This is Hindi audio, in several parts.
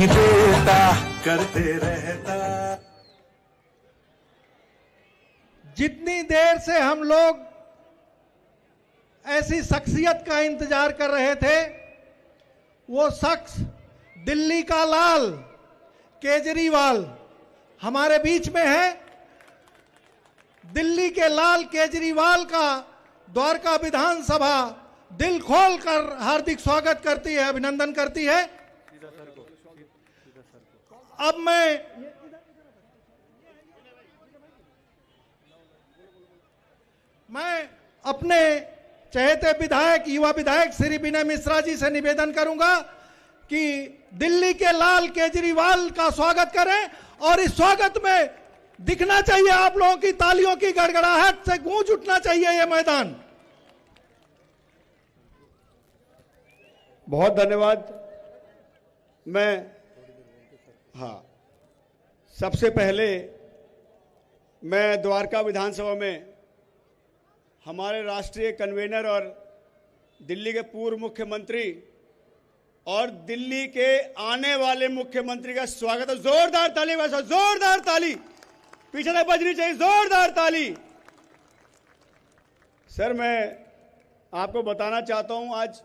नहीं देता, करते रहता। जितनी देर से हम लोग ऐसी शख्सियत का इंतजार कर रहे थे, वो शख्स दिल्ली का लाल केजरीवाल हमारे बीच में है। दिल्ली के लाल केजरीवाल का द्वारका विधानसभा दिल खोल कर हार्दिक स्वागत करती है, अभिनंदन करती है। अब मैं अपने चहेते विधायक, युवा विधायक श्री विनय मिश्रा जी से निवेदन करूंगा कि दिल्ली के लाल केजरीवाल का स्वागत करें और इस स्वागत में दिखना चाहिए आप लोगों की तालियों की गड़गड़ाहट से गूंज उठना चाहिए यह मैदान। बहुत धन्यवाद। सबसे पहले मैं द्वारका विधानसभा में हमारे राष्ट्रीय कन्वेनर और दिल्ली के पूर्व मुख्यमंत्री और दिल्ली के आने वाले मुख्यमंत्री का स्वागत है। जोरदार ताली, वैसा जोरदार ताली पीछे तक बजनी चाहिए, जोरदार ताली। सर, मैं आपको बताना चाहता हूं, आज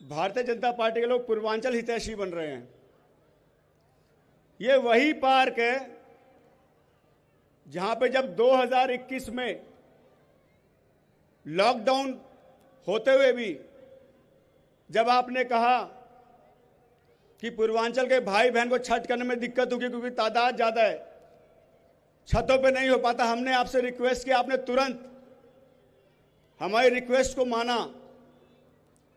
भारतीय जनता पार्टी के लोग पूर्वांचल हितैषी बन रहे हैं। ये वही पार्क है जहां पे जब 2021 में लॉकडाउन होते हुए भी जब आपने कहा कि पूर्वांचल के भाई बहन को छठ करने में दिक्कत होगी क्योंकि तादाद ज्यादा है, छतों पे नहीं हो पाता, हमने आपसे रिक्वेस्ट किया, आपने तुरंत हमारी रिक्वेस्ट को माना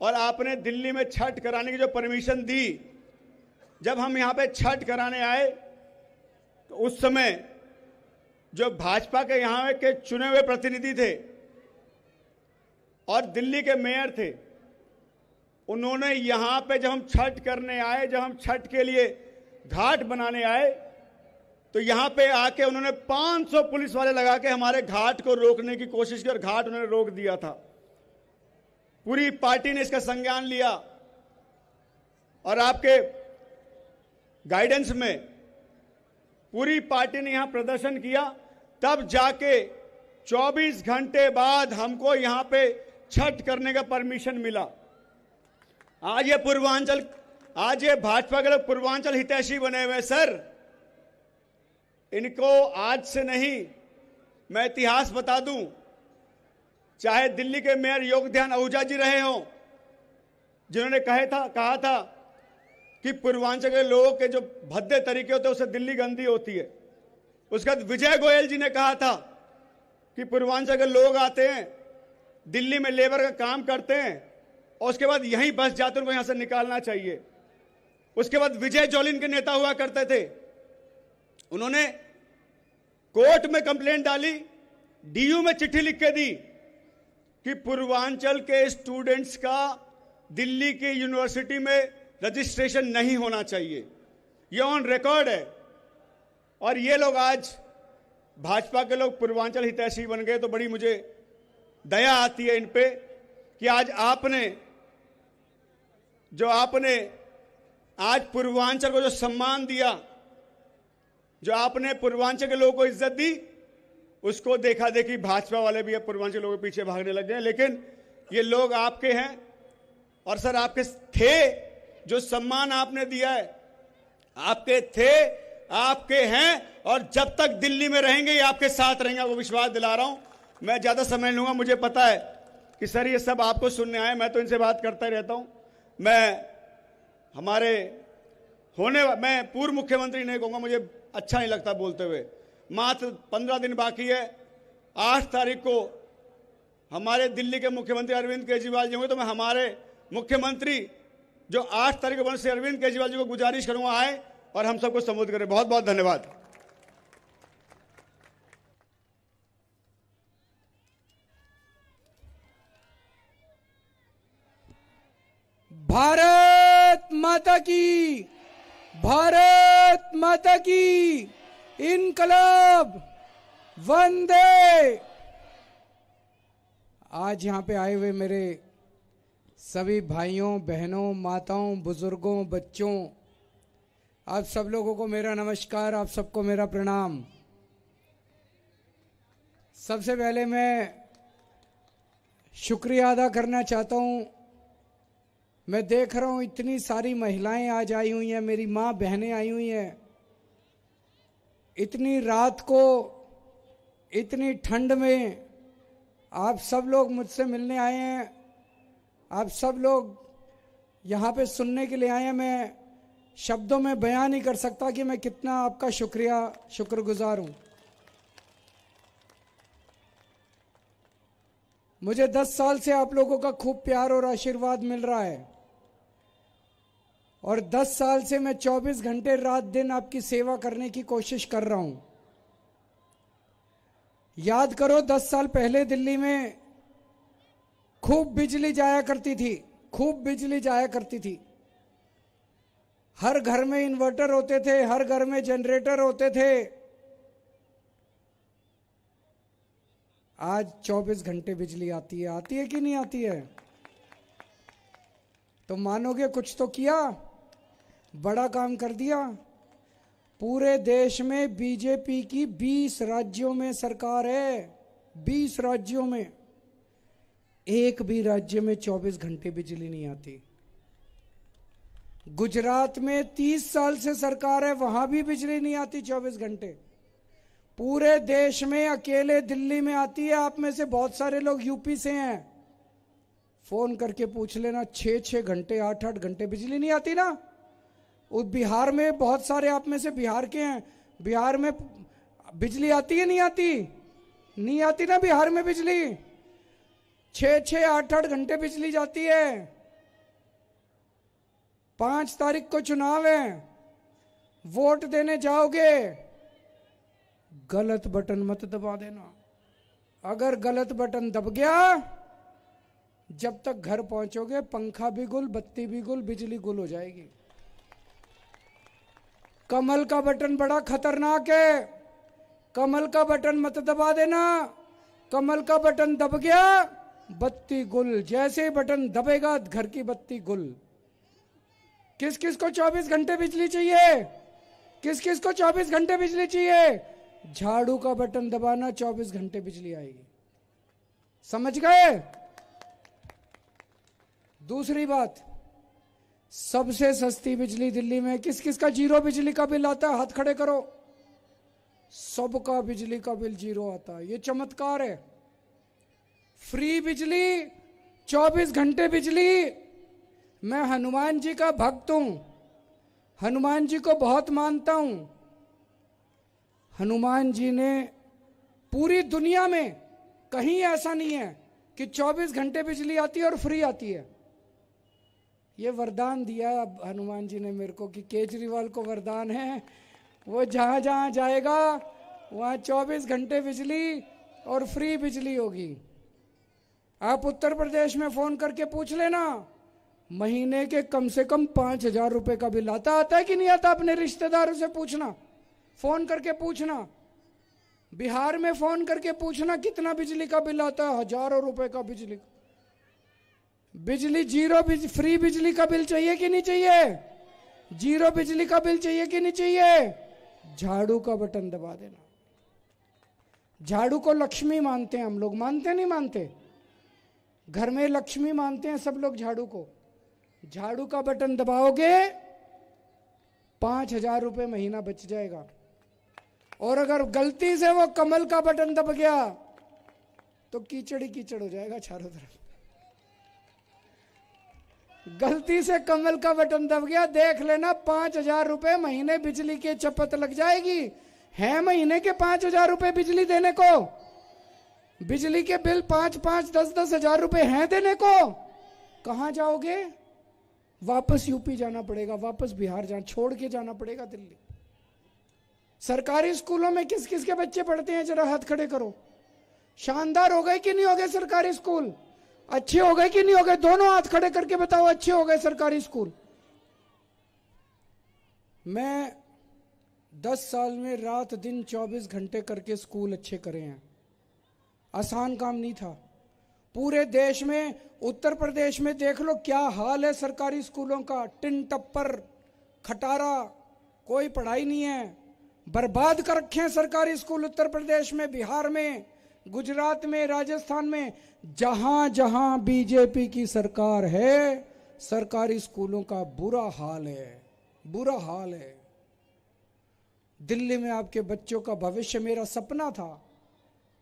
और आपने दिल्ली में छठ कराने की जो परमिशन दी। जब हम यहां पे छठ कराने आए तो उस समय जो भाजपा के यहां के चुने हुए प्रतिनिधि थे और दिल्ली के मेयर थे, उन्होंने यहां पे जब हम छठ करने आए, जब हम छठ के लिए घाट बनाने आए, तो यहां पे आके उन्होंने 500 पुलिस वाले लगा के हमारे घाट को रोकने की कोशिश की और घाट उन्होंने रोक दिया था। पूरी पार्टी ने इसका संज्ञान लिया और आपके गाइडेंस में पूरी पार्टी ने यहां प्रदर्शन किया। तब जाके 24 घंटे बाद हमको यहां पे छठ करने का परमिशन मिला। आज ये भाजपा के लोग पूर्वांचल हितैषी बने हुए। सर, इनको आज से नहीं, मैं इतिहास बता दूं, चाहे दिल्ली के मेयर योगध्यान आहूजा जी रहे हों, जिन्होंने कहा था कि पूर्वांचल के लोगों के जो भद्दे तरीके होते हैं उससे दिल्ली गंदी होती है। उसके बाद विजय गोयल जी ने कहा था कि पूर्वांचल के लोग आते हैं, दिल्ली में लेबर का काम करते हैं और उसके बाद यहीं बस जाते, उनको यहां से निकालना चाहिए। उसके बाद विजय जॉलिन के नेता हुआ करते थे, उन्होंने कोर्ट में कंप्लेंट डाली, डीयू में चिट्ठी लिख के दी कि पूर्वांचल के स्टूडेंट्स का दिल्ली की यूनिवर्सिटी में रजिस्ट्रेशन नहीं होना चाहिए। ये ऑन रिकॉर्ड है। और ये लोग आज भाजपा के लोग पूर्वांचल हितैषी बन गए, तो बड़ी मुझे दया आती है इन पे कि आज आपने आज पूर्वांचल को जो सम्मान दिया, जो आपने पूर्वांचल के लोगों को इज्जत दी, उसको देखा देखी भाजपा वाले भी अब पूर्वांचल लोगों के पीछे भागने लग गए। लेकिन ये लोग आपके हैं और सर आपके थे, जो सम्मान आपने दिया है आपके थे, आपके हैं और जब तक दिल्ली में रहेंगे ये आपके साथ रहेंगे, वो विश्वास दिला रहा हूं। मैं ज्यादा समय लूंगा, मुझे पता है कि सर ये सब आपको सुनने आए, मैं तो इनसे बात करता ही रहता हूं। मैं पूर्व मुख्यमंत्री नहीं कहूंगा, मुझे अच्छा नहीं लगता बोलते हुए। मात्र 15 दिन बाकी है, 8 तारीख को हमारे दिल्ली के मुख्यमंत्री अरविंद केजरीवाल जी होंगे, तो मैं हमारे मुख्यमंत्री जो 8 तारीख को से अरविंद केजरीवाल जी को गुजारिश करूंगा आए और हम सबको संबोधित करें। बहुत बहुत धन्यवाद। भारत माता की, भारत माता की, इनकलाब, वंदे। आज यहाँ पे आए हुए मेरे सभी भाइयों, बहनों, माताओं, बुजुर्गों, बच्चों, आप सब लोगों को मेरा नमस्कार, आप सबको मेरा प्रणाम। सबसे पहले मैं शुक्रिया अदा करना चाहता हूँ। मैं देख रहा हूँ इतनी सारी महिलाएं आज आई हुई हैं, मेरी माँ बहनें आई हुई हैं। इतनी रात को, इतनी ठंड में आप सब लोग मुझसे मिलने आए हैं। आप सब लोग यहाँ पे सुनने के लिए आए हैं। मैं शब्दों में बयान नहीं कर सकता कि मैं कितना आपका शुक्रगुजार हूँ। मुझे 10 साल से आप लोगों का खूब प्यार और आशीर्वाद मिल रहा है और 10 साल से मैं 24 घंटे रात दिन आपकी सेवा करने की कोशिश कर रहा हूं। याद करो 10 साल पहले दिल्ली में खूब बिजली जाया करती थी, खूब बिजली जाया करती थी। हर घर में इन्वर्टर होते थे, हर घर में जनरेटर होते थे। आज 24 घंटे बिजली आती है कि नहीं आती है? तो मानोगे कुछ तो किया, बड़ा काम कर दिया। पूरे देश में बीजेपी की 20 राज्यों में सरकार है। 20 राज्यों में, एक भी राज्य में 24 घंटे बिजली नहीं आती। गुजरात में 30 साल से सरकार है, वहां भी बिजली नहीं आती 24 घंटे। पूरे देश में अकेले दिल्ली में आती है। आप में से बहुत सारे लोग यूपी से हैं, फोन करके पूछ लेना, 6-6 घंटे 8-8 घंटे बिजली नहीं आती ना। उस बिहार में बहुत सारे आप में से बिहार के हैं। बिहार में बिजली आती है नहीं आती? नहीं आती ना बिहार में बिजली। 6-6 8-8 घंटे बिजली जाती है। 5 तारीख को चुनाव है, वोट देने जाओगे, गलत बटन मत दबा देना। अगर गलत बटन दब गया, जब तक घर पहुंचोगे पंखा भी गुल, बत्ती भी गुल, बिजली गुल हो जाएगी। कमल का बटन बड़ा खतरनाक है। कमल का बटन मत दबा देना। कमल का बटन दब गया, बत्ती गुल। जैसे बटन दबेगा, घर की बत्ती गुल। किस किस को 24 घंटे बिजली चाहिए? किस किस को 24 घंटे बिजली चाहिए? झाड़ू का बटन दबाना, 24 घंटे बिजली आएगी। समझ गए? दूसरी बात, सबसे सस्ती बिजली दिल्ली में। किस किस का जीरो बिजली का बिल आता है? हाथ खड़े करो। सबका बिजली का बिल जीरो आता है। ये चमत्कार है। फ्री बिजली, 24 घंटे बिजली। मैं हनुमान जी का भक्त हूं, हनुमान जी को बहुत मानता हूं। हनुमान जी ने पूरी दुनिया में कहीं ऐसा नहीं है कि 24 घंटे बिजली आती है और फ्री आती है। ये वरदान दिया है अब हनुमान जी ने मेरे को, कि केजरीवाल को वरदान है, वो जहां जहां जाएगा वहां 24 घंटे बिजली और फ्री बिजली होगी। आप उत्तर प्रदेश में फोन करके पूछ लेना, महीने के कम से कम 5,000 रुपए का बिल आता है कि नहीं आता? अपने रिश्तेदारों से पूछना, फोन करके पूछना। बिहार में फोन करके पूछना कितना बिजली का बिल आता है। हजारों रुपए का बिजली। बिजली जीरो, फ्री बिजली का बिल चाहिए कि नहीं चाहिए? जीरो बिजली का बिल चाहिए कि नहीं चाहिए? झाड़ू का बटन दबा देना। झाड़ू को लक्ष्मी मानते हैं हम लोग, मानते नहीं मानते? घर में लक्ष्मी मानते हैं सब लोग झाड़ू को। झाड़ू का बटन दबाओगे, 5,000 रुपए महीना बच जाएगा। और अगर गलती से वो कमल का बटन दब गया तो कीचड़ ही कीचड़ हो जाएगा चारों तरफ। गलती से कमल का बटन दब गया, देख लेना 5,000 रुपए महीने बिजली की चपत लग जाएगी। है महीने के 5,000 रुपए बिजली देने को? बिजली के बिल 5-5, 10-10 हजार रुपए हैं देने को। कहां जाओगे? वापस यूपी जाना पड़ेगा, वापस बिहार छोड़ के जाना पड़ेगा दिल्ली। सरकारी स्कूलों में किस किस के बच्चे पढ़ते हैं? जरा हाथ खड़े करो। शानदार हो गए कि नहीं हो गए सरकारी स्कूल? अच्छे हो गए कि नहीं हो गए? दोनों हाथ खड़े करके बताओ, अच्छे हो गए सरकारी स्कूल? मैं 10 साल में रात दिन 24 घंटे करके स्कूल अच्छे करे हैं। आसान काम नहीं था। पूरे देश में, उत्तर प्रदेश में देख लो क्या हाल है सरकारी स्कूलों का। टिन टप्पर, खटारा, कोई पढ़ाई नहीं है, बर्बाद कर रखे हैं सरकारी स्कूल उत्तर प्रदेश में, बिहार में, गुजरात में, राजस्थान में। जहां जहां बीजेपी की सरकार है सरकारी स्कूलों का बुरा हाल है, बुरा हाल है। दिल्ली में आपके बच्चों का भविष्य, मेरा सपना था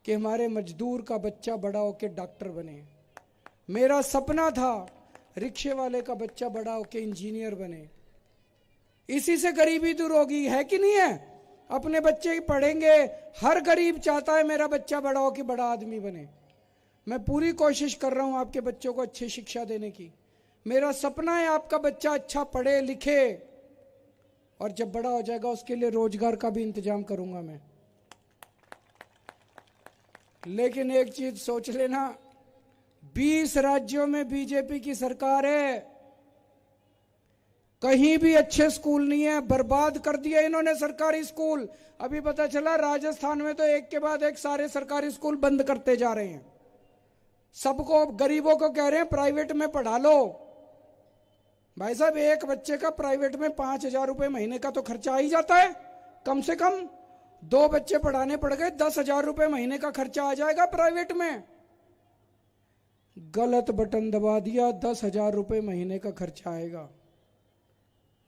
कि हमारे मजदूर का बच्चा बड़ा होकर डॉक्टर बने, मेरा सपना था रिक्शे वाले का बच्चा बड़ा होकर इंजीनियर बने। इसी से गरीबी दूर होगी, है कि नहीं है? अपने बच्चे ही पढ़ेंगे, हर गरीब चाहता है मेरा बच्चा बड़ा हो कि बड़ा आदमी बने। मैं पूरी कोशिश कर रहा हूं आपके बच्चों को अच्छी शिक्षा देने की। मेरा सपना है आपका बच्चा अच्छा पढ़े लिखे, और जब बड़ा हो जाएगा उसके लिए रोजगार का भी इंतजाम करूंगा मैं। लेकिन एक चीज सोच लेना, 20 राज्यों में बीजेपी की सरकार है, कहीं भी अच्छे स्कूल नहीं है, बर्बाद कर दिया इन्होंने सरकारी स्कूल। अभी पता चला राजस्थान में तो एक के बाद एक सारे सरकारी स्कूल बंद करते जा रहे हैं। सबको, गरीबों को कह रहे हैं प्राइवेट में पढ़ा लो। भाई साहब, एक बच्चे का प्राइवेट में 5,000 रुपए महीने का तो खर्चा आ ही जाता है, कम से कम 2 बच्चे पढ़ाने पड़ गए 10,000 रुपए महीने का खर्चा आ जाएगा प्राइवेट में। गलत बटन दबा दिया, 10,000 रुपए महीने का खर्चा आएगा।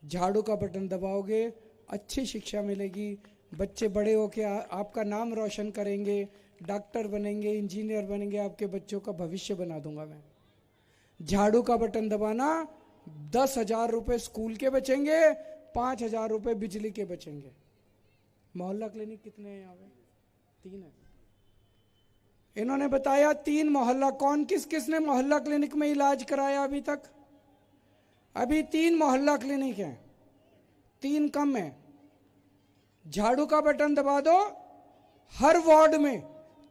झाड़ू का बटन दबाओगे, अच्छी शिक्षा मिलेगी, बच्चे बड़े होके आपका नाम रोशन करेंगे, डॉक्टर बनेंगे, इंजीनियर बनेंगे, आपके बच्चों का भविष्य बना दूंगा मैं। झाड़ू का बटन दबाना, 10,000 रुपए स्कूल के बचेंगे, 5,000 रुपए बिजली के बचेंगे। मोहल्ला क्लिनिक कितने हैं यहाँ पे? 3 है। इन्होंने बताया 3 मोहल्ला। कौन किस किसने मोहल्ला क्लिनिक में इलाज कराया अभी तक? अभी 3 मोहल्ला क्लिनिक हैं, 3 कम है। झाड़ू का बटन दबा दो, हर वार्ड में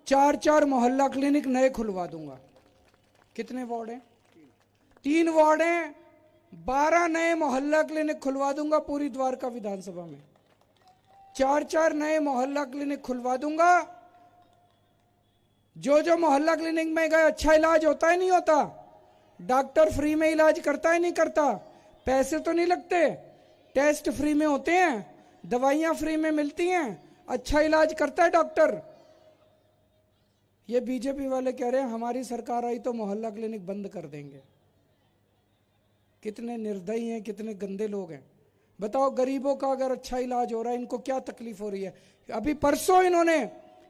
4-4 मोहल्ला क्लिनिक नए खुलवा दूंगा। कितने वार्ड हैं? 3 वार्ड हैं, 12 नए मोहल्ला क्लिनिक खुलवा दूंगा पूरी द्वारका विधानसभा में। 4-4 नए मोहल्ला क्लिनिक खुलवा दूंगा। जो मोहल्ला क्लिनिक में गए अच्छा इलाज होता है नहीं होता? डॉक्टर फ्री में इलाज करता है नहीं करता? पैसे तो नहीं लगते, टेस्ट फ्री में होते हैं, दवाइयां फ्री में मिलती हैं, अच्छा इलाज करता है डॉक्टर। ये बीजेपी वाले कह रहे हैं हमारी सरकार आई तो मोहल्ला क्लिनिक बंद कर देंगे। कितने निर्दयी हैं, कितने गंदे लोग हैं। बताओ, गरीबों का अगर अच्छा इलाज हो रहा है, इनको क्या तकलीफ हो रही है? अभी परसों इन्होंने,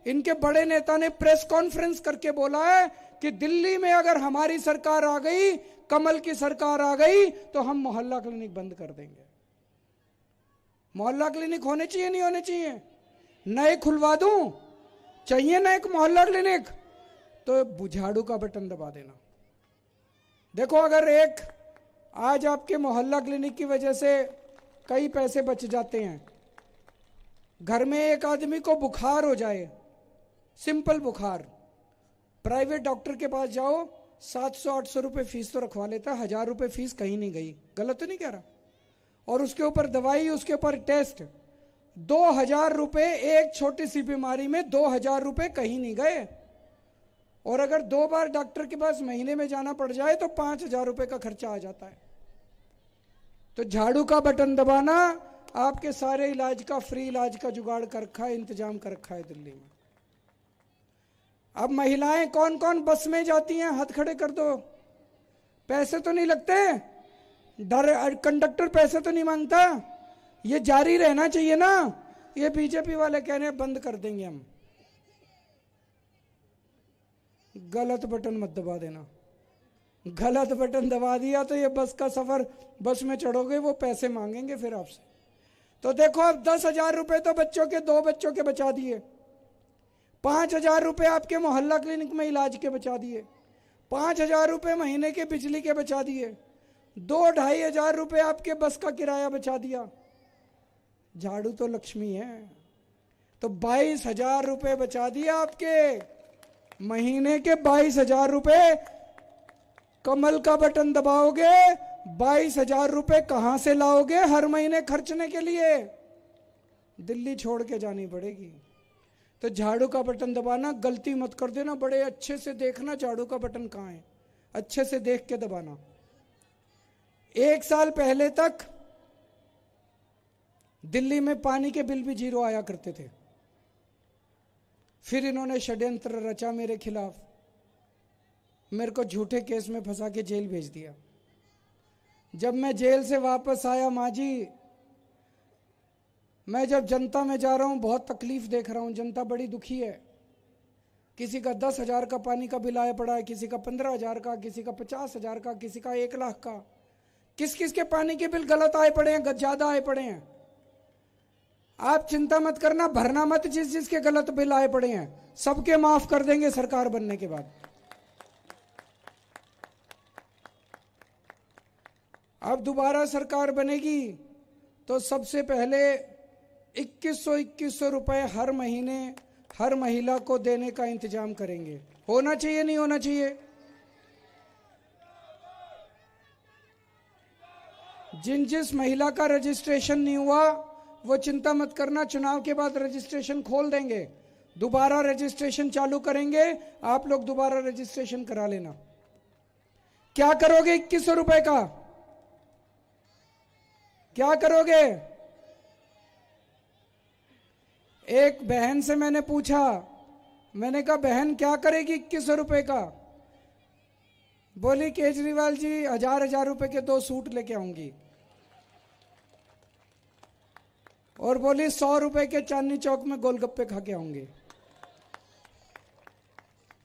इनके बड़े नेता ने प्रेस कॉन्फ्रेंस करके बोला है कि दिल्ली में अगर हमारी सरकार आ गई, कमल की सरकार आ गई, तो हम मोहल्ला क्लिनिक बंद कर देंगे। मोहल्ला क्लिनिक होने चाहिए नहीं होने चाहिए? नए खुलवा दूं? चाहिए ना एक मोहल्ला क्लिनिक? तो झाड़ू का बटन दबा देना। देखो, अगर एक आज आपके मोहल्ला क्लिनिक की वजह से कई पैसे बच जाते हैं। घर में एक आदमी को बुखार हो जाए, सिंपल बुखार, प्राइवेट डॉक्टर के पास जाओ, 700-800 रुपए फीस तो रखवा लेता है, 1,000 रुपए फीस कहीं नहीं गई। गलत तो नहीं कह रहा? और उसके ऊपर दवाई, उसके ऊपर टेस्ट, 2,000 रुपए एक छोटी सी बीमारी में, 2,000 रुपए कहीं नहीं गए। और अगर 2 बार डॉक्टर के पास महीने में जाना पड़ जाए तो 5,000 रुपए का खर्चा आ जाता है। तो झाड़ू का बटन दबाना, आपके सारे इलाज का, फ्री इलाज का जुगाड़ कर रखा है, इंतजाम कर रखा है दिल्ली में। अब महिलाएं कौन कौन बस में जाती हैं, हाथ खड़े कर दो। पैसे तो नहीं लगते, कंडक्टर पैसे तो नहीं मांगता। ये जारी रहना चाहिए ना। ये बीजेपी वाले कह रहे हैं बंद कर देंगे हम। गलत बटन मत दबा देना। गलत बटन दबा दिया तो ये बस का सफर, बस में चढ़ोगे वो पैसे मांगेंगे फिर आपसे। तो देखो, अब 10,000 रुपए तो बच्चों के, 2 बच्चों के बचा दिए, 5,000 रुपए आपके मोहल्ला क्लिनिक में इलाज के बचा दिए, 5,000 रुपए महीने के बिजली के बचा दिए, 2-2.5 हजार रुपए आपके बस का किराया बचा दिया। झाड़ू तो लक्ष्मी है। तो 22,000 रुपए बचा दिया आपके महीने के, 22,000 रुपए। कमल का बटन दबाओगे, 22,000 रुपए कहां से लाओगे हर महीने खर्चने के लिए? दिल्ली छोड़ के जानी पड़ेगी। तो झाड़ू का बटन दबाना, गलती मत कर देना, बड़े अच्छे से देखना झाड़ू का बटन कहां है, अच्छे से देख के दबाना। 1 साल पहले तक दिल्ली में पानी के बिल भी 0 आया करते थे। फिर इन्होंने षड्यंत्र रचा मेरे खिलाफ, मेरे को झूठे केस में फंसा के जेल भेज दिया। जब मैं जेल से वापस आया माँ जी, मैं जब जनता में जा रहा हूं बहुत तकलीफ देख रहा हूं, जनता बड़ी दुखी है। किसी का 10,000 का पानी का बिल आया पड़ा है, किसी का 15,000 का, किसी का 50,000 का, किसी का 1 लाख का। किस किस के पानी के बिल गलत आए पड़े हैं, ज्यादा आए पड़े हैं। आप चिंता मत करना, भरना मत जिस जिसके गलत बिल आए पड़े हैं, सबके माफ कर देंगे सरकार बनने के बाद। अब दोबारा सरकार बनेगी तो सबसे पहले 2100 रुपए हर महीने हर महिला को देने का इंतजाम करेंगे। होना चाहिए नहीं होना चाहिए? जिस महिला का रजिस्ट्रेशन नहीं हुआ वो चिंता मत करना, चुनाव के बाद रजिस्ट्रेशन खोल देंगे, दोबारा रजिस्ट्रेशन चालू करेंगे, आप लोग दोबारा रजिस्ट्रेशन करा लेना। क्या करोगे 2100 रुपए का? क्या करोगे? एक बहन से मैंने पूछा, मैंने कहा बहन क्या करेगी 2100 रुपए का? बोली केजरीवाल जी 1000 रुपए के 2 सूट लेके आऊंगी, और बोली 100 रुपए के चांदनी चौक में गोलगप्पे खा के आऊंगी।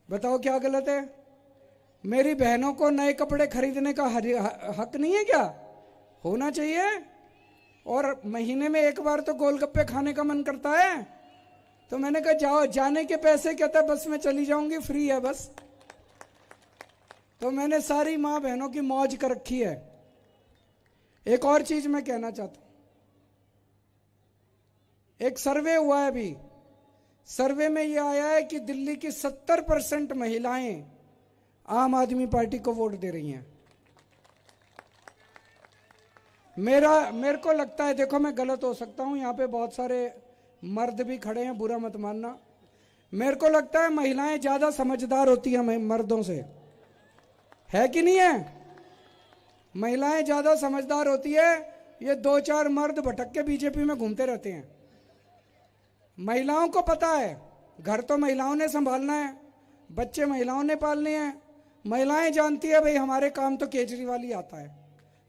बताओ क्या गलत है? मेरी बहनों को नए कपड़े खरीदने का हक नहीं है क्या? होना चाहिए। और महीने में एक बार तो गोलगप्पे खाने का मन करता है, तो मैंने कहा जाओ, जाने के पैसे कहता है बस में चली जाऊंगी, फ्री है बस। तो मैंने सारी माँ बहनों की मौज कर रखी है। एक और चीज मैं कहना चाहता हूं, एक सर्वे हुआ है अभी, सर्वे में यह आया है कि दिल्ली की 70% महिलाएं आम आदमी पार्टी को वोट दे रही हैं। मेरे को लगता है, देखो मैं गलत हो सकता हूं, यहां पे बहुत सारे मर्द भी खड़े हैं, बुरा मत मानना। मेरे को लगता है महिलाएं ज्यादा समझदार होती हैं मर्दों से, है कि नहीं है? महिलाएं ज्यादा समझदार होती है। ये 2-4 मर्द भटक के बीजेपी में घूमते रहते हैं। महिलाओं को पता है घर तो महिलाओं ने संभालना है, बच्चे महिलाओं ने पालने हैं। महिलाएं जानती है भाई हमारे काम तो केजरीवाल ही आता है।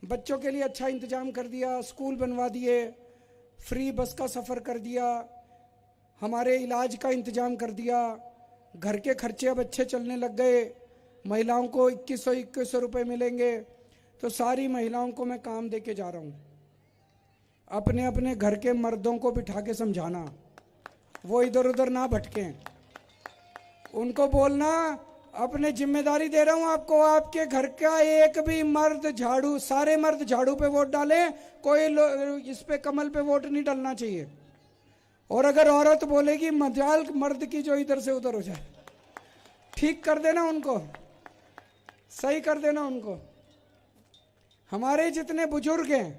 बच्चों के लिए अच्छा इंतजाम कर दिया, स्कूल बनवा दिए, फ्री बस का सफ़र कर दिया, हमारे इलाज का इंतजाम कर दिया, घर के खर्चे अब अच्छे चलने लग गए, महिलाओं को 2100 रुपये मिलेंगे। तो सारी महिलाओं को मैं काम दे के जा रहा हूँ। अपने अपने घर के मर्दों को बिठा के समझाना, वो इधर उधर ना भटकें। उनको बोलना अपने जिम्मेदारी दे रहा हूं आपको, आपके घर का एक भी मर्द झाड़ू, सारे मर्द झाड़ू पे वोट डालें, कोई इस पे कमल पे वोट नहीं डालना चाहिए। और अगर औरत बोलेगी मजाल मर्द की जो इधर से उधर हो जाए, ठीक कर देना उनको, सही कर देना उनको। हमारे जितने बुजुर्ग हैं,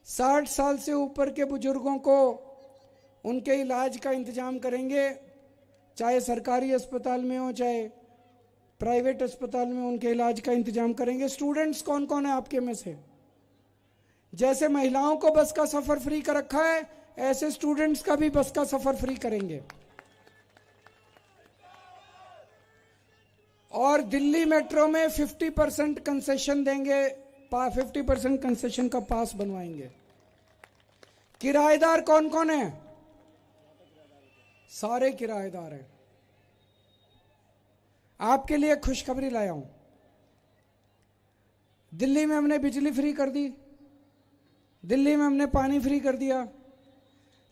60 साल से ऊपर के बुजुर्गों को उनके इलाज का इंतजाम करेंगे, चाहे सरकारी अस्पताल में हो चाहे प्राइवेट अस्पताल में, उनके इलाज का इंतजाम करेंगे। स्टूडेंट्स कौन कौन है आपके में से? जैसे महिलाओं को बस का सफर फ्री कर रखा है, ऐसे स्टूडेंट्स का भी बस का सफर फ्री करेंगे। और दिल्ली मेट्रो में 50% कंसेशन देंगे, 50% कंसेशन का पास बनवाएंगे। किराएदार कौन कौन है? सारे किराएदार हैं। आपके लिए खुशखबरी लाया हूं, दिल्ली में हमने बिजली फ्री कर दी, दिल्ली में हमने पानी फ्री कर दिया,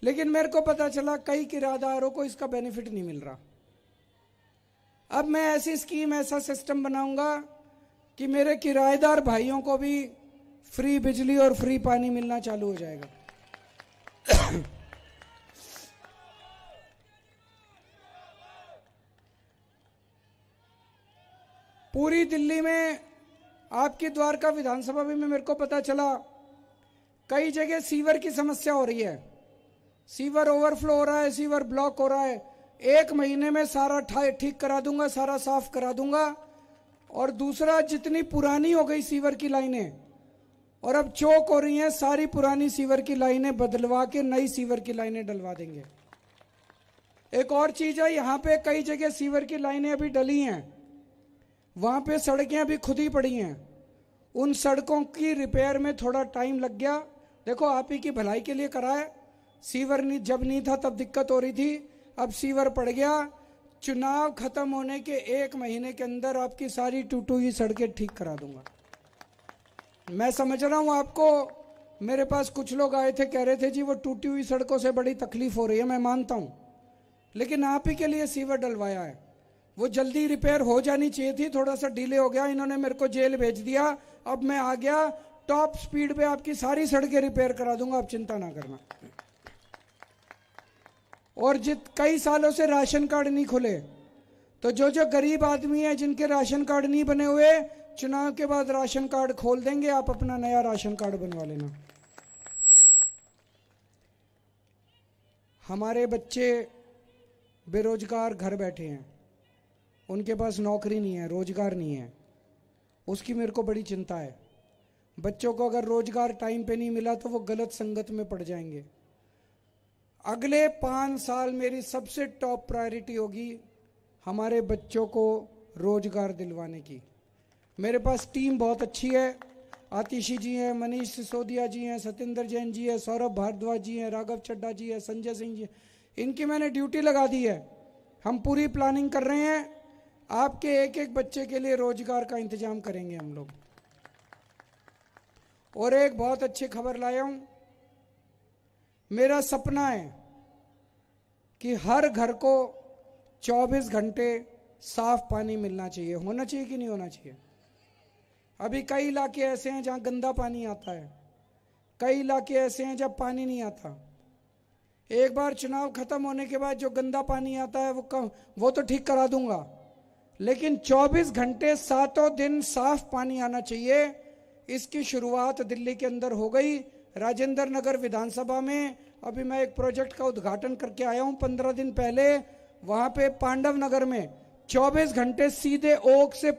लेकिन मेरे को पता चला कई किराएदारों को इसका बेनिफिट नहीं मिल रहा। अब मैं ऐसी स्कीम, ऐसा सिस्टम बनाऊंगा कि मेरे किराएदार भाइयों को भी फ्री बिजली और फ्री पानी मिलना चालू हो जाएगा। पूरी दिल्ली में, आपकी द्वारका विधानसभा में मेरे को पता चला कई जगह सीवर की समस्या हो रही है, सीवर ओवरफ्लो हो रहा है, सीवर ब्लॉक हो रहा है। 1 महीने में सारा ठीक करा दूंगा, सारा साफ करा दूंगा। और दूसरा, जितनी पुरानी हो गई सीवर की लाइनें और अब चौक हो रही हैं, सारी पुरानी सीवर की लाइनें बदलवा के नई सीवर की लाइनें डलवा देंगे। एक और चीज है, यहां पे कई जगह सीवर की लाइनें अभी डली हैं, वहां पे सड़कें अभी खुदी पड़ी हैं। उन सड़कों की रिपेयर में थोड़ा टाइम लग गया। देखो, आप ही की भलाई के लिए करा है। सीवर जब नहीं था तब दिक्कत हो रही थी, अब सीवर पड़ गया। चुनाव खत्म होने के 1 महीने के अंदर आपकी सारी टूटी हुई सड़कें ठीक करा दूंगा। मैं समझ रहा हूं आपको, मेरे पास कुछ लोग आए थे, कह रहे थे जी वो टूटी हुई सड़कों से बड़ी तकलीफ हो रही है। मैं मानता हूं, लेकिन आप ही के लिए सीवर डलवाया है, वो जल्दी रिपेयर हो जानी चाहिए थी, थोड़ा सा डिले हो गया। इन्होंने मेरे को जेल भेज दिया, अब मैं आ गया, टॉप स्पीड पे आपकी सारी सड़कें रिपेयर करा दूंगा, आप चिंता ना करना। और कई सालों से राशन कार्ड नहीं खुले, तो जो गरीब आदमी है जिनके राशन कार्ड नहीं बने हुए, चुनाव के बाद राशन कार्ड खोल देंगे, आप अपना नया राशन कार्ड बनवा लेना। हमारे बच्चे बेरोजगार घर बैठे हैं, उनके पास नौकरी नहीं है, रोजगार नहीं है, उसकी मेरे को बड़ी चिंता है। बच्चों को अगर रोजगार टाइम पे नहीं मिला तो वो गलत संगत में पड़ जाएंगे। अगले 5 साल मेरी सबसे टॉप प्रायोरिटी होगी हमारे बच्चों को रोजगार दिलवाने की। मेरे पास टीम बहुत अच्छी है, आतिशी जी हैं, मनीष सिसोदिया जी हैं, सत्येंद्र जैन जी है, सौरभ भारद्वाज जी हैं, राघव चड्ढा जी है, संजय सिंह जी, इनकी मैंने ड्यूटी लगा दी है। हम पूरी प्लानिंग कर रहे हैं, आपके एक एक बच्चे के लिए रोजगार का इंतजाम करेंगे हम लोग। और एक बहुत अच्छी खबर लाया हूं, मेरा सपना है कि हर घर को 24 घंटे साफ पानी मिलना चाहिए। होना चाहिए कि नहीं होना चाहिए? अभी कई इलाके ऐसे हैं जहां गंदा पानी आता है, कई इलाके ऐसे हैं जहां पानी नहीं आता। एक बार चुनाव खत्म होने के बाद जो गंदा पानी आता है वो तो ठीक करा दूंगा, लेकिन 24 घंटे 7 दिन साफ पानी आना चाहिए। इसकी शुरुआत दिल्ली के अंदर हो गई, राजेंद्र नगर विधानसभा में। अभी मैं एक प्रोजेक्ट का उद्घाटन करके आया हूं 15 दिन पहले, वहां पे पांडव नगर में 24 घंटे सीधे ओक से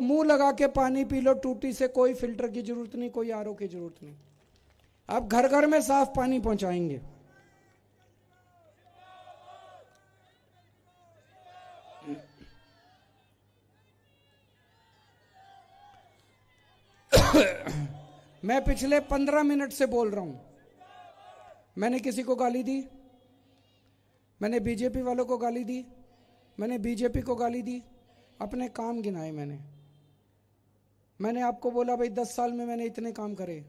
मुंह लगा के पानी पी लो, टूटी से, कोई फिल्टर की जरूरत नहीं, कोई आरओ की जरूरत नहीं। अब घर घर में साफ पानी पहुंचाएंगे। मैं पिछले 15 मिनट से बोल रहा हूं, मैंने किसी को गाली दी? मैंने बीजेपी वालों को गाली दी? मैंने बीजेपी को गाली दी? अपने काम गिनाए मैंने आपको बोला भाई 10 साल में मैंने इतने काम करे,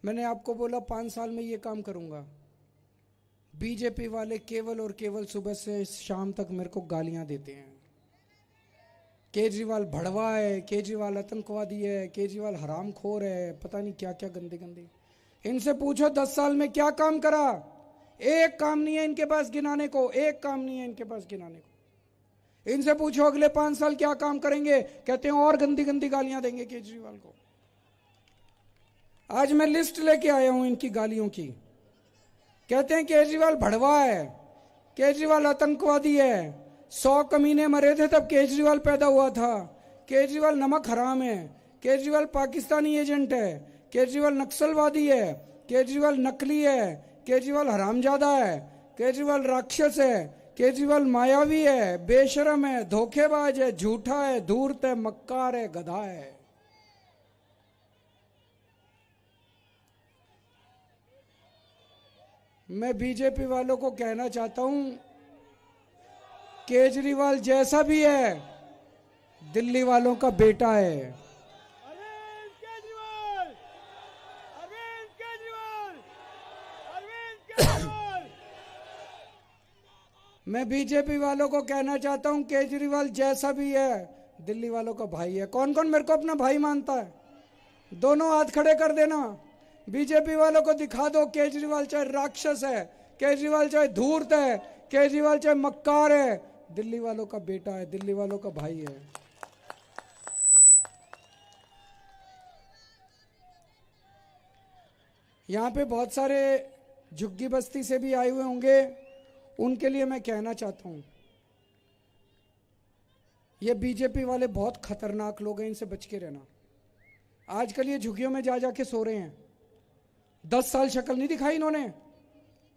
मैंने आपको बोला 5 साल में ये काम करूंगा। बीजेपी वाले केवल और केवल सुबह से शाम तक मेरे को गालियां देते हैं। केजरीवाल भड़वा है, केजरीवाल आतंकवादी है, केजरीवाल हरामखोर है, पता नहीं क्या क्या गंदे गंदे। इनसे पूछो 10 साल में क्या काम करा? एक काम नहीं है इनके पास गिनाने को, एक काम नहीं है इनके पास गिनाने को। इनसे पूछो अगले 5 साल क्या काम करेंगे, कहते हैं और गंदी गंदी गालियां देंगे केजरीवाल को। आज मैं लिस्ट लेके आया हूं इनकी गालियों की। कहते हैं केजरीवाल भड़वा है, केजरीवाल आतंकवादी है, 100 कमीने मरे थे तब केजरीवाल पैदा हुआ था, केजरीवाल नमक हराम है, केजरीवाल पाकिस्तानी एजेंट है, केजरीवाल नक्सलवादी है, केजरीवाल नकली है, केजरीवाल हरामजादा है, केजरीवाल राक्षस है, केजरीवाल मायावी है, बेशरम है, धोखेबाज है, झूठा है, धूर्त है, मक्कार है, गधा है। मैं बीजेपी वालों को कहना चाहता हूं, केजरीवाल जैसा भी है दिल्ली वालों का बेटा है। अरविंद केजरीवाल, अरविंद केजरीवाल, अरविंद केजरीवाल। मैं बीजेपी वालों को कहना चाहता हूं, केजरीवाल जैसा भी है दिल्ली वालों का भाई है। कौन कौन मेरे को अपना भाई मानता है? दोनों हाथ खड़े कर देना। बीजेपी वालों को दिखा दो, केजरीवाल चाहे राक्षस है, केजरीवाल चाहे धूर्त है, केजरीवाल चाहे मक्कार है, दिल्ली वालों का बेटा है, दिल्ली वालों का भाई है। यहां पे बहुत सारे झुग्गी बस्ती से भी आए हुए होंगे, उनके लिए मैं कहना चाहता हूं, ये बीजेपी वाले बहुत खतरनाक लोग हैं, इनसे बच के रहना। आजकल ये झुग्गियों में जा जाके सो रहे हैं। 10 साल शक्ल नहीं दिखाई इन्होंने,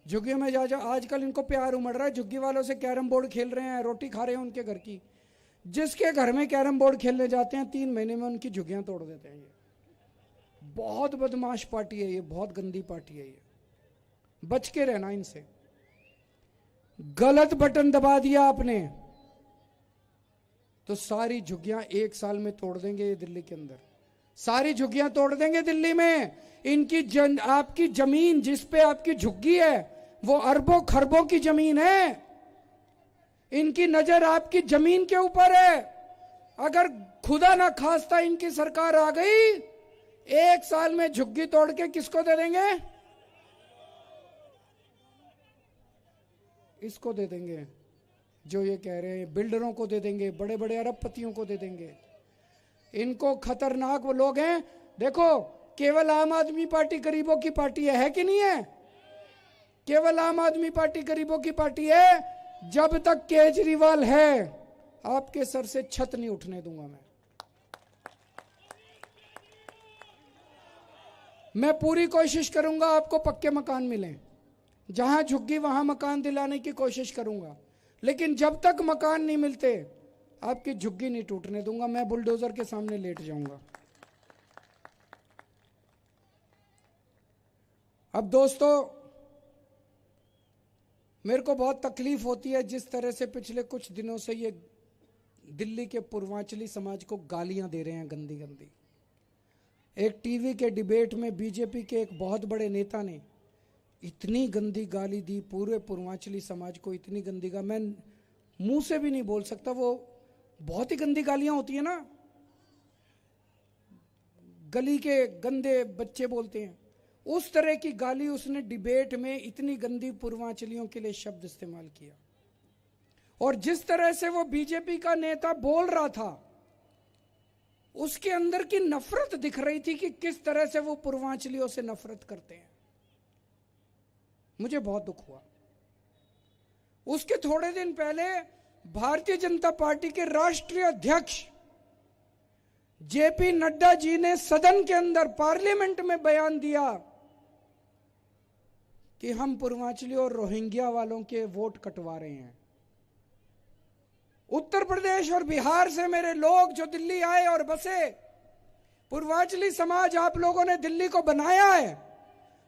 झुग्गियों में जा आजकल इनको प्यार उमड़ रहा है, झुग्गी वालों से कैरम बोर्ड खेल रहे हैं, रोटी खा रहे हैं उनके घर की। जिसके घर में कैरम बोर्ड खेलने जाते हैं 3 महीने में उनकी झुग्गियां तोड़ देते हैं। ये बहुत बदमाश पार्टी है, ये बहुत गंदी पार्टी है, ये बच के रहना इनसे। गलत बटन दबा दिया आपने तो सारी झुग्गियां 1 साल में तोड़ देंगे ये दिल्ली के अंदर, सारी झुग्गियां तोड़ देंगे दिल्ली में। इनकी आपकी जमीन जिस पे आपकी झुग्गी है वो अरबों खरबों की जमीन है। इनकी नजर आपकी जमीन के ऊपर है। अगर खुदा ना खास्ता इनकी सरकार आ गई, 1 साल में झुग्गी तोड़ के किसको दे देंगे? इसको दे देंगे जो ये कह रहे हैं, बिल्डरों को दे देंगे, बड़े बड़े अरबपतियों को दे देंगे। इनको खतरनाक वो लोग हैं। देखो, केवल आम आदमी पार्टी गरीबों की पार्टी है कि नहीं है? केवल आम आदमी पार्टी गरीबों की पार्टी है। जब तक केजरीवाल है आपके सर से छत नहीं उठने दूंगा मैं पूरी कोशिश करूंगा आपको पक्के मकान मिलें, जहां झुग्गी वहां मकान दिलाने की कोशिश करूंगा, लेकिन जब तक मकान नहीं मिलते आपकी झुग्गी नहीं टूटने दूंगा। मैं बुलडोजर के सामने लेट जाऊंगा। अब दोस्तों, मेरे को बहुत तकलीफ होती है जिस तरह से पिछले कुछ दिनों से ये दिल्ली के पूर्वांचली समाज को गालियां दे रहे हैं, गंदी गंदी। एक टीवी के डिबेट में बीजेपी के एक बहुत बड़े नेता ने इतनी गंदी गाली दी पूरे पूर्वांचली समाज को, इतनी गंदी गाली मैं मुंह से भी नहीं बोल सकता। वो बहुत ही गंदी गालियां होती है ना, गली के गंदे बच्चे बोलते हैं, उस तरह की गाली उसने डिबेट में इतनी गंदी पूर्वांचलियों के लिए शब्द इस्तेमाल किया। और जिस तरह से वो बीजेपी का नेता बोल रहा था उसके अंदर की नफरत दिख रही थी कि किस तरह से वो पूर्वांचलियों से नफरत करते हैं। मुझे बहुत दुख हुआ। उसके थोड़े दिन पहले भारतीय जनता पार्टी के राष्ट्रीय अध्यक्ष जेपी नड्डा जी ने सदन के अंदर पार्लियामेंट में बयान दिया कि हम पूर्वांचली और रोहिंग्या वालों के वोट कटवा रहे हैं। उत्तर प्रदेश और बिहार से मेरे लोग जो दिल्ली आए और बसे, पूर्वांचली समाज आप लोगों ने दिल्ली को बनाया है।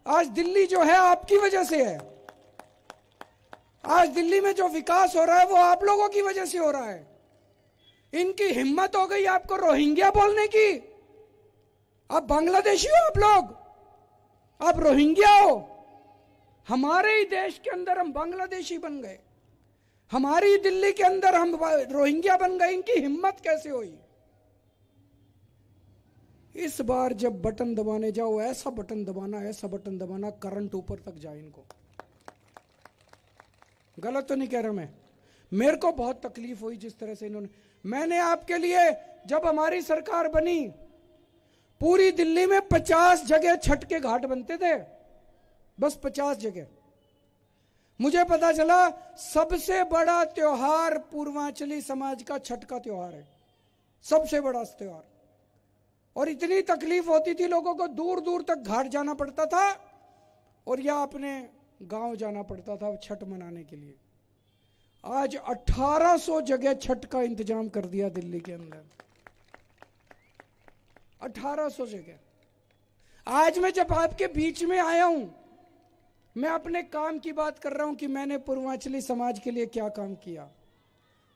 आज दिल्ली जो है आपकी वजह से है। आज दिल्ली में जो विकास हो रहा है वो आप लोगों की वजह से हो रहा है। इनकी हिम्मत हो गई आपको रोहिंग्या बोलने की। आप बांग्लादेशी हो, आप लोग, आप रोहिंग्या हो। हमारे ही देश के अंदर हम बांग्लादेशी बन गए, हमारी दिल्ली के अंदर हम रोहिंग्या बन गए। इनकी हिम्मत कैसे हुई? इस बार जब बटन दबाने जाओ, ऐसा बटन दबाना, ऐसा बटन दबाना करंट ऊपर तक जाए इनको। गलत तो नहीं कह रहा मैं। मेरे को बहुत तकलीफ हुई जिस तरह से इन्होंने, मैंने आपके लिए जब हमारी सरकार बनी पूरी दिल्ली में 50 जगह छठ के घाट बनते थे, बस 50 जगह। मुझे पता चला सबसे बड़ा त्योहार पूर्वांचली समाज का छठ का त्योहार है, सबसे बड़ा त्योहार। और इतनी तकलीफ होती थी लोगों को, दूर दूर तक घाट जाना पड़ता था और या अपने गांव जाना पड़ता था छठ मनाने के लिए। आज 1800 जगह छठ का इंतजाम कर दिया दिल्ली के अंदर, 1800 जगह। आज मैं जब आपके बीच में आया हूं, मैं अपने काम की बात कर रहा हूं कि मैंने पूर्वांचली समाज के लिए क्या काम किया,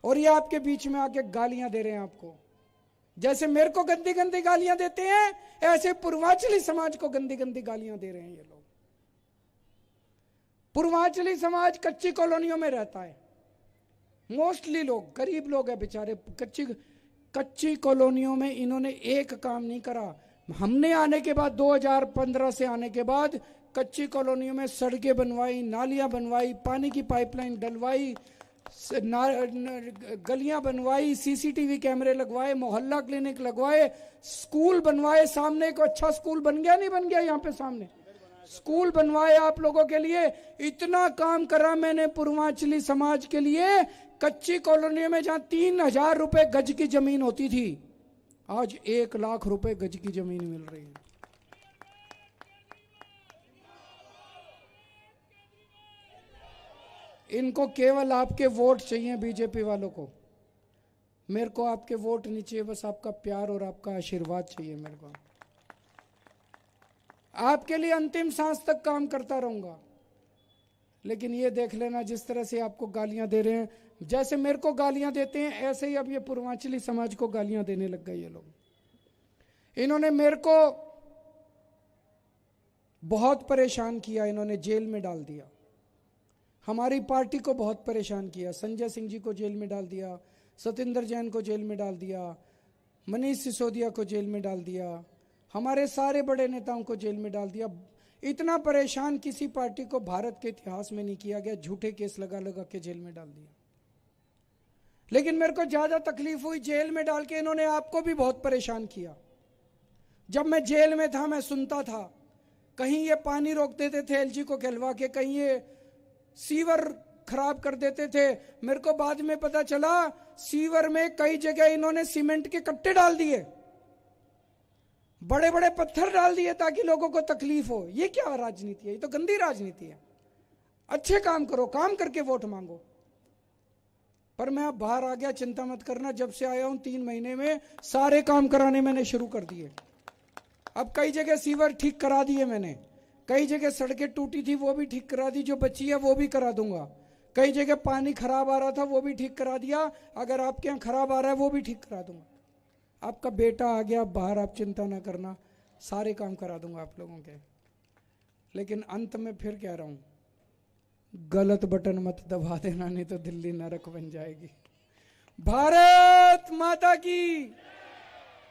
और ये आपके बीच में आके गालियां दे रहे हैं आपको। जैसे मेरे को गंदी गंदी गालियां देते हैं, ऐसे पूर्वांचली समाज को गंदी गंदी गालियां दे रहे हैं ये लोग। पूर्वांचली समाज कच्ची कॉलोनियों में रहता है, मोस्टली लोग गरीब लोग हैं बेचारे। कच्ची कॉलोनियों में इन्होंने एक काम नहीं करा। हमने आने के बाद 2015 से आने के बाद कच्ची कॉलोनियों में सड़कें बनवाई, नालियां बनवाई, पानी की पाइपलाइन डलवाई, गलियां बनवाई, सीसीटीवी कैमरे लगवाए, मोहल्ला क्लिनिक लगवाए, स्कूल बनवाए। सामने एक अच्छा स्कूल बन गया, नहीं बन गया? यहाँ पे सामने स्कूल बनवाए आप लोगों के लिए। इतना काम करा मैंने पूर्वांचली समाज के लिए। कच्ची कॉलोनी में जहां 3000 रुपए गज की जमीन होती थी, आज 1 लाख रुपए गज की जमीन मिल रही है। इनको केवल आपके वोट चाहिए, बीजेपी वालों को। मेरे को आपके वोट नहीं चाहिए, बस आपका प्यार और आपका आशीर्वाद चाहिए मेरे को। आपके लिए अंतिम सांस तक काम करता रहूंगा। लेकिन ये देख लेना, जिस तरह से आपको गालियां दे रहे हैं, जैसे मेरे को गालियां देते हैं, ऐसे ही अब ये पूर्वांचली समाज को गालियां देने लग गए ये लोग। इन्होंने मेरे को बहुत परेशान किया, इन्होंने जेल में डाल दिया। हमारी पार्टी को बहुत परेशान किया। संजय सिंह जी को जेल में डाल दिया, सतिंदर जैन को जेल में डाल दिया, मनीष सिसोदिया को जेल में डाल दिया, हमारे सारे बड़े नेताओं को जेल में डाल दिया। इतना परेशान किसी पार्टी को भारत के इतिहास में नहीं किया गया। झूठे केस लगा लगा के जेल में डाल दिया। लेकिन मेरे को ज्यादा तकलीफ हुई, जेल में डाल के इन्होंने आपको भी बहुत परेशान किया। जब मैं जेल में था, मैं सुनता था, कहीं ये पानी रोक देते थे एलजी को कहलवा के, कहीं ये सीवर खराब कर देते थे। मेरे को बाद में पता चला सीवर में कई जगह इन्होंने सीमेंट के कट्टे डाल दिए, बड़े बड़े पत्थर डाल दिए ताकि लोगों को तकलीफ हो। ये क्या राजनीति है? ये तो गंदी राजनीति है। अच्छे काम करो, काम करके वोट मांगो। पर मैं अब बाहर आ गया, चिंता मत करना। जब से आया हूं 3 महीने में सारे काम कराने मैंने शुरू कर दिए। अब कई जगह सीवर ठीक करा दिए मैंने, कई जगह सड़कें टूटी थी वो भी ठीक करा दी, जो बची है वो भी करा दूंगा। कई जगह पानी खराब आ रहा था वो भी ठीक करा दिया। अगर आपके यहाँ खराब आ रहा है वो भी ठीक करा दूंगा। आपका बेटा आ गया बाहर, आप चिंता ना करना, सारे काम करा दूंगा आप लोगों के। लेकिन अंत में फिर कह रहा हूं, गलत बटन मत दबा देना, नहीं तो दिल्ली नरक बन जाएगी। भारत माता की।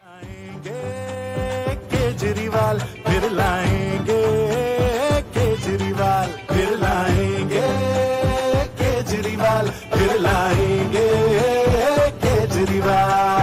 आएंगे केजरीवाल, फिर लाएंगे केजरीवाल, फिर लाएंगे केजरीवाल, फिर लाएंगे केजरीवाल।